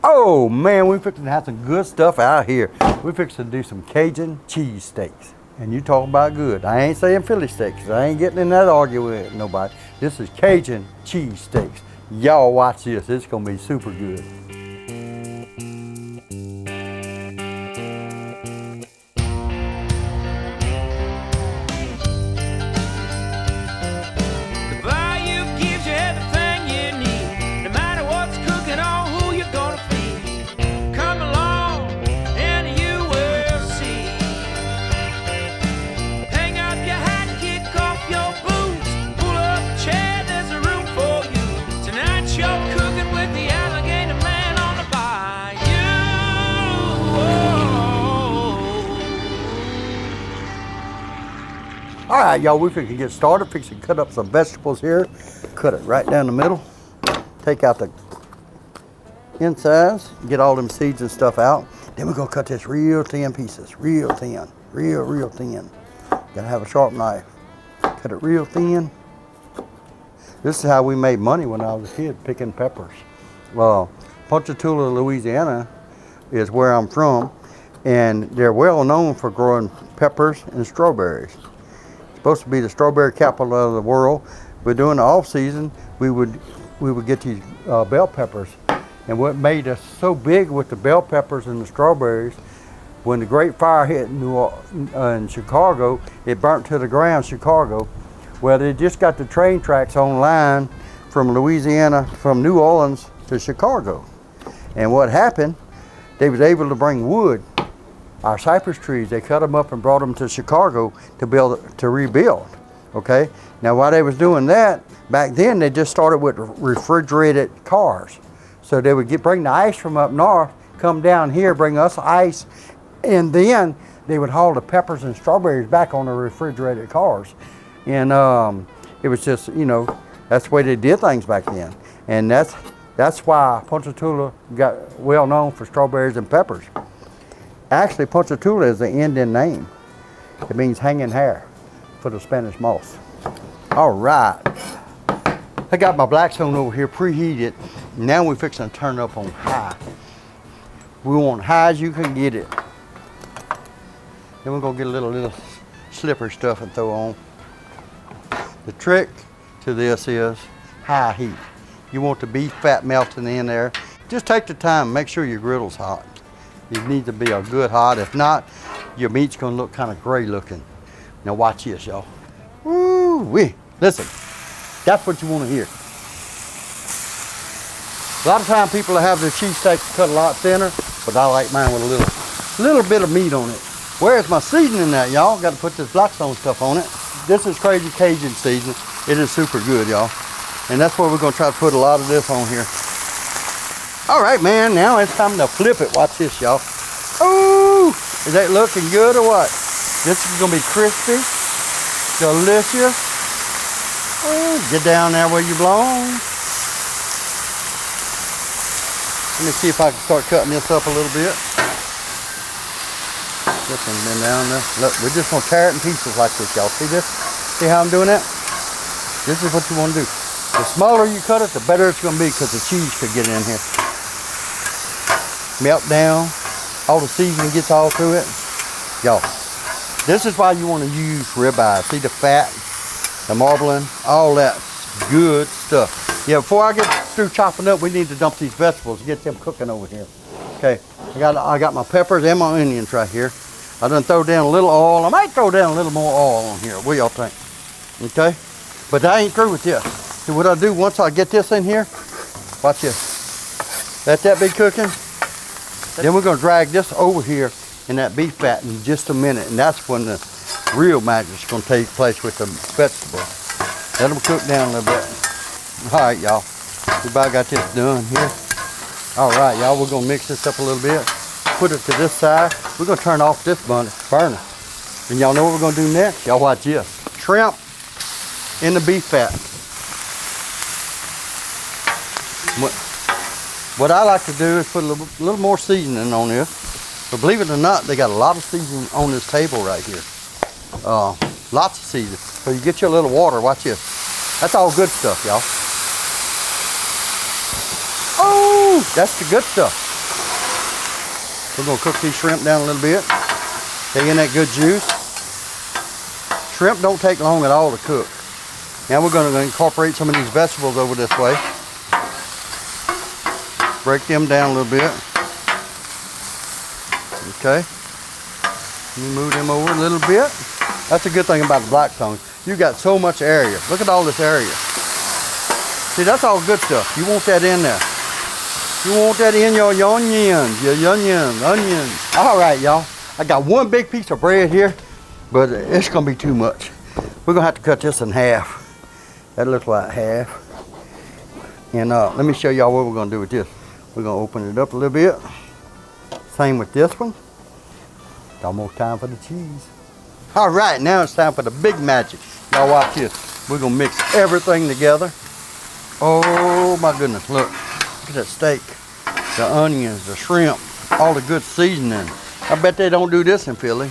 Oh man, we fixing to have some good stuff out here. We fixing to do some Cajun cheesesteaks. And you talk about good. I ain't saying Philly steaks. I ain't getting in that argument with nobody. This is Cajun cheesesteaks. Y'all watch this. It's gonna be super good. All right, y'all, we can get started. Fixing to cut up some vegetables here. Cut it right down the middle. Take out the insides, get all them seeds and stuff out. Then we're gonna cut this real thin pieces, real thin, real thin. Gotta have a sharp knife. Cut it real thin. This is how we made money when I was a kid, picking peppers. Well, Ponchatoula, Louisiana is where I'm from, and they're well known for growing peppers and strawberries. Supposed to be the strawberry capital of the world, but during the off season, we would get these bell peppers. And what made us so big with the bell peppers and the strawberries, when the Great Fire hit in Chicago, it burnt to the ground Chicago. Well, they just got the train tracks online from Louisiana, from New Orleans to Chicago. And what happened, they was able to bring wood. Our cypress trees, they cut them up and brought them to Chicago to rebuild, okay? Now while they was doing that, back then they just started with refrigerated cars. So they would bring the ice from up north, come down here, bring us ice, and then they would haul the peppers and strawberries back on the refrigerated cars. And it was just, you know, that's the way they did things back then. And that's why Ponchatoula got well known for strawberries and peppers. Actually, Ponchatoula is the Indian name. It means hanging hair for the Spanish moss. All right. I got my Blackstone over here preheated. Now we're fixing to turn it up on high. We want high as you can get it. Then we're gonna get a little slippery stuff and throw on. The trick to this is high heat. You want the beef fat melting in there. Just take the time, make sure your griddle's hot. It needs to be a good hot. If not, your meat's gonna look kind of gray looking. Now watch this, y'all. Woo-wee. Listen, that's what you wanna hear. A lot of times people have their cheesesteaks cut a lot thinner, but I like mine with a little bit of meat on it. Where's my seasoning at, y'all? Got to put this Blackstone stuff on it. This is crazy Cajun seasoning. It is super good, y'all. And that's where we're gonna try to put a lot of this on here. All right, man, now it's time to flip it. Watch this, y'all. Oh, is that looking good or what? This is gonna be crispy, delicious. Oh, get down there where you belong. Let me see if I can start cutting this up a little bit. This one been down there. Look, we're just gonna tear it in pieces like this, y'all. See this? See how I'm doing that? This is what you wanna do. The smaller you cut it, the better it's gonna be, because the cheese could get in here. Melt down, all the seasoning gets all through it. Y'all, this is why you want to use ribeye. See the fat, the marbling, all that good stuff. Yeah, before I get through chopping up, we need to dump these vegetables and get them cooking over here. Okay, I got my peppers and my onions right here. I done throw down a little oil. I might throw down a little more oil on here. What y'all think? Okay, but I ain't through with this. So what I do once I get this in here, watch this. Let that be cooking. Then we're gonna drag this over here in that beef fat in just a minute, and that's when the real magic's gonna take place with the vegetables. Let them cook down a little bit. All right, y'all. We about got this done here. All right, y'all, we're gonna mix this up a little bit. Put it to this side. We're gonna turn off this burner. And y'all know what we're gonna do next? Y'all watch this. Shrimp in the beef fat. What I like to do is put a little more seasoning on this. But believe it or not, they got a lot of seasoning on this table right here. Lots of seasoning. So you get your little water, watch this. That's all good stuff, y'all. Oh, that's the good stuff. We're gonna cook these shrimp down a little bit. Stay in that good juice. Shrimp don't take long at all to cook. Now we're gonna incorporate some of these vegetables over this way. Break them down a little bit. Okay. You move them over a little bit. That's a good thing about the Blackstone. You got so much area. Look at all this area. See, that's all good stuff. You want that in there. You want that in your onions. All right, y'all. I got one big piece of bread here, but it's gonna be too much. We're gonna have to cut this in half. That looks like half. And let me show y'all what we're gonna do with this. We're gonna open it up a little bit. Same with this one. It's almost time for the cheese. All right, now it's time for the big magic. Y'all watch this. We're gonna mix everything together. Oh my goodness, look at that steak, the onions, the shrimp, all the good seasoning. I bet they don't do this in Philly.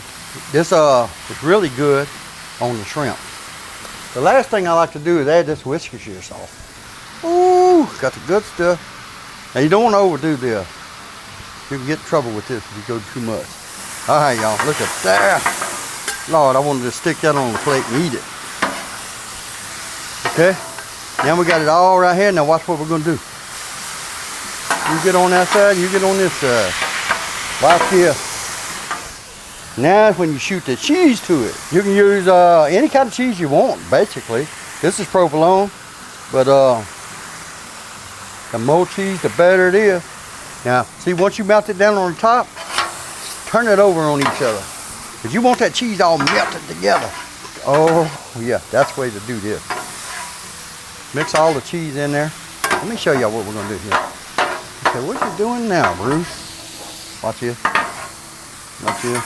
This is really good on the shrimp. The last thing I like to do is add this Worcestershire sauce. Ooh, got the good stuff. Now you don't want to overdo this. You can get in trouble with this if you go too much. All right, y'all, look at that. Lord, I wanted to stick that on the plate and eat it. Okay, now we got it all right here. Now watch what we're gonna do. You get on that side, you get on this side. Watch here. Now is when you shoot the cheese to it. You can use any kind of cheese you want, basically. This is provolone, but the more cheese, the better it is. Now, see, once you melt it down on the top, turn it over on each other. Because you want that cheese all melted together. Oh, yeah, that's the way to do this. Mix all the cheese in there. Let me show y'all what we're going to do here. Okay, what you doing now, Bruce? Watch this. Watch this.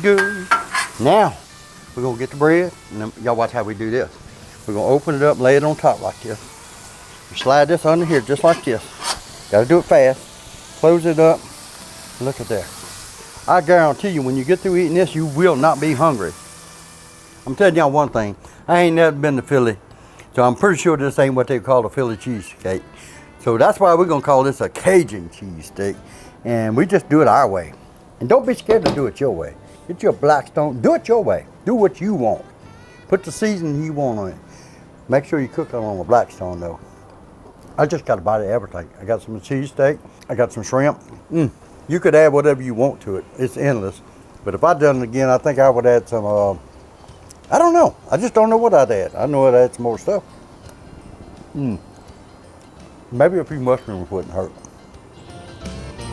Good. Now, we're going to get the bread. And y'all watch how we do this. We're going to open it up and lay it on top like this. You slide this under here just like this. Got to do it fast. Close it up. Look at that. I guarantee you, when you get through eating this, you will not be hungry. I'm telling y'all one thing. I ain't never been to Philly, so I'm pretty sure this ain't what they call a Philly cheesesteak. So that's why we're gonna call this a Cajun cheesesteak, and we just do it our way. And don't be scared to do it your way. Get your Blackstone, do it your way. Do what you want. Put the seasoning you want on it. Make sure you cook it on a Blackstone though. I just got a bite of everything. I got some cheesesteak, I got some shrimp. You could add whatever you want to it. It's endless. But if I done it again, I think I would add some, I don't know. I just don't know what I'd add. I know I'd add some more stuff. Maybe a few mushrooms wouldn't hurt.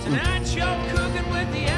Tonight you're cooking with the